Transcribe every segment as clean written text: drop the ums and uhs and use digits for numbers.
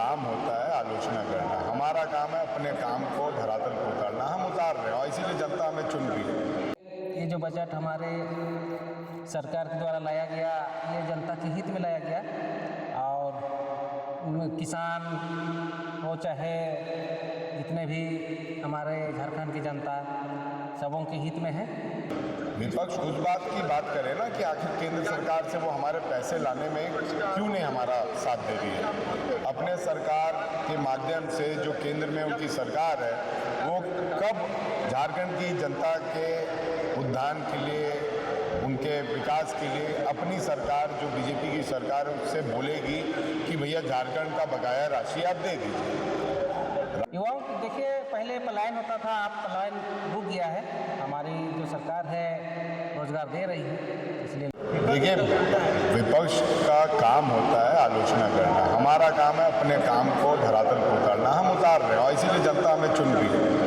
काम होता है आलोचना करना, हमारा काम है अपने काम को धरातल पर उतारना। हम उतार रहे हैं और इसीलिए जनता हमें चुन रही है। ये जो बजट हमारे सरकार के द्वारा लाया गया, ये जनता के हित में लाया गया और किसान हो चाहे जितने भी हमारे झारखंड की जनता, सबों के हित में है। विपक्ष उस बात की बात करे ना कि आखिर केंद्र सरकार से वो हमारे पैसे लाने में क्यों नहीं हमारा साथ दे रही है। अपने सरकार के माध्यम से जो केंद्र में उनकी सरकार है, वो कब झारखंड की जनता के उत्थान के लिए, उनके विकास के लिए अपनी सरकार जो बीजेपी की सरकार है उससे बोलेगी कि भैया झारखंड का बकाया राशि आप दे दीजिए। युवाओं को देखिए, पहले पलायन होता था, अब पलायन रुक गया है। हमारी जो सरकार है रोजगार दे रही है, इसलिए देखिए विपक्ष का काम होता है आलोचना करना, हमारा काम है अपने काम को धरातल पर उतारना। हम उतार रहे हैं और इसीलिए जनता हमें चुन रही है।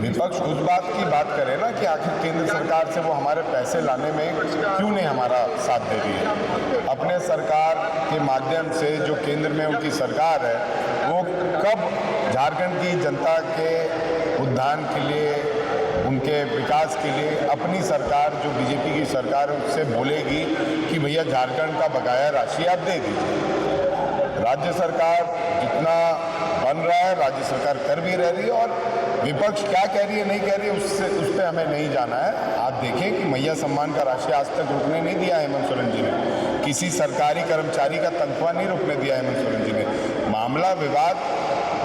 विपक्ष उस बात की बात करे ना कि आखिर केंद्र सरकार से वो हमारे पैसे लाने में क्यों नहीं हमारा साथ दे रही है। अपने सरकार के माध्यम से जो केंद्र में उनकी सरकार है, वो कब झारखंड की जनता के उत्थान के लिए, उनके विकास के लिए अपनी सरकार जो बीजेपी की सरकार है उससे बोलेगी कि भैया झारखंड का बकाया राशि आप दे दीजिए। राज्य सरकार जितना बन रहा है, राज्य सरकार कर भी रह रही है और विपक्ष क्या कह रही है नहीं कह रही है उस पर हमें नहीं जाना है। आप देखें कि मैया सम्मान का राशि आज तक रुकने नहीं दिया हेमंत सोरेन जी ने, किसी सरकारी कर्मचारी का तनख्वाह नहीं रुकने दिया हेमंत सोरेन जी ने। मामला विवाद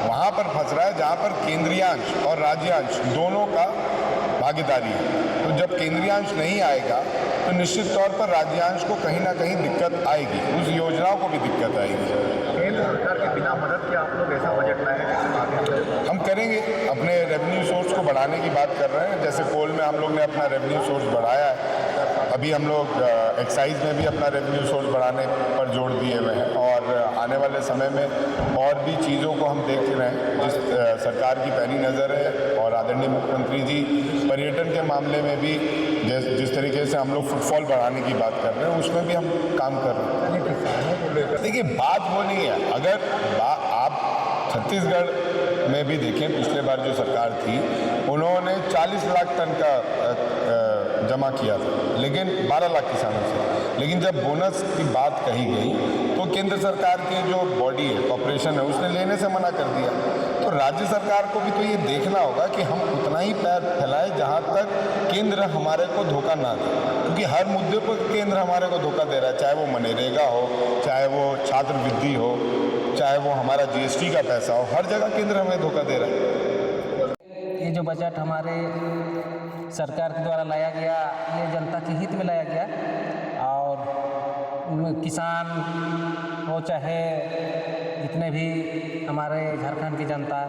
वहाँ पर फंस रहा है जहाँ पर केंद्रीयांश और राज्यांश दोनों का भागीदारी है। तो जब केंद्रीयांश नहीं आएगा तो निश्चित तौर पर राज्यांश को कहीं ना कहीं दिक्कत आएगी, उस योजनाओं को भी दिक्कत आएगी। केंद्र सरकार के बिना मदद के आप लोग ऐसा बजट लाए हैं? हम करेंगे, अपने रेवेन्यू सोर्स को बढ़ाने की बात कर रहे हैं। जैसे कोल में हम लोग ने अपना रेवेन्यू सोर्स बढ़ाया है, अभी हम लोग एक्साइज में भी अपना रेवेन्यू सोर्स बढ़ाने पर जोर दिए हुए हैं और आने वाले समय में और भी चीज़ों को हम देख रहे हैं। जिस सरकार की पैनी नज़र है और आदरणीय मुख्यमंत्री जी पर्यटन के मामले में भी जिस तरीके से हम लोग फुटफॉल बढ़ाने की बात कर रहे हैं, उसमें भी हम काम कर रहे हैं। देखिए बात वो नहीं है, अगर आप छत्तीसगढ़ में भी देखें, पिछले बार जो सरकार थी उन्होंने 40 लाख टन का जमा किया था, लेकिन 12 लाख किसानों से। लेकिन जब बोनस की बात कही गई तो केंद्र सरकार की जो बॉडी है, कॉर्पोरेशन है, उसने लेने से मना कर दिया। तो राज्य सरकार को भी तो ये देखना होगा कि हम उतना ही पैर फैलाएं जहाँ तक केंद्र हमारे को धोखा ना दे, क्योंकि हर मुद्दे पर केंद्र हमारे को धोखा दे रहा है, चाहे वो मनरेगा हो, चाहे वो छात्रवृत्ति हो, चाहे वो हमारा GST का पैसा हो, हर जगह केंद्र हमें धोखा दे रहा है। ये जो बजट हमारे सरकार के द्वारा लाया गया, ये जनता के हित में लाया गया और किसान हो चाहे जितने भी हमारे झारखंड की जनता,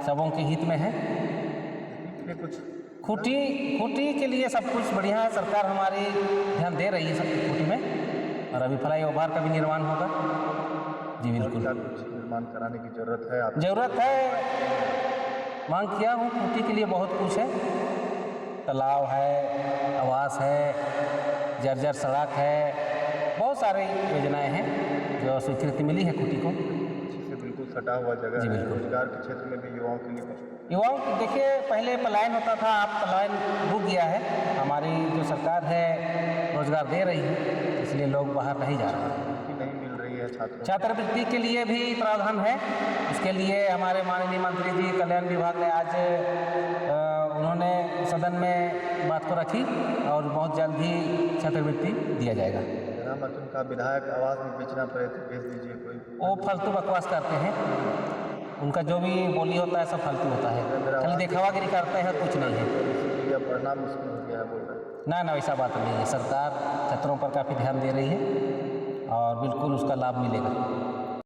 सबों के हित में है। खूंटी के लिए सब कुछ बढ़िया है, सरकार हमारी ध्यान दे रही है सब खूंटी में, और अभी फ्लाईओवर का भी निर्माण होगा। जी बिल्कुल, निर्माण कराने की ज़रूरत है। मांग किया हूँ, खूंटी के लिए बहुत कुछ है, तालाब है, आवास है, जर्जर सड़क है, बहुत सारी योजनाएं हैं जो स्वीकृति मिली है खूंटी को। बिल्कुल सटा हुआ जगह है। रोजगार के क्षेत्र में भी युवाओं को देखिए, पहले पलायन होता था, अब पलायन रुक गया है। हमारी जो सरकार है रोजगार दे रही है, इसलिए लोग बाहर नहीं जा रहे हैं। नहीं मिल रही है छात्रवृत्ति के लिए भी प्रावधान है। इसके लिए हमारे माननीय मंत्री जी कल्याण विभाग ने आज उन्होंने सदन में बात को रखी और बहुत जल्द ही छात्रवृत्ति दिया जाएगा। उनका विधायक आवास में बेचना पड़े तो बेच दीजिए, कोई वो फालतू बकवास करते हैं। उनका जो भी बोली होता है सब फालतू होता है, खाली दिखावागिरी करते हैं, कुछ नहीं है। पढ़ना मुश्किल हो गया है बोल रहे हैं। ना वैसा बात नहीं है, सरकार छात्रों पर काफ़ी ध्यान दे रही है और बिल्कुल उसका लाभ मिलेगा।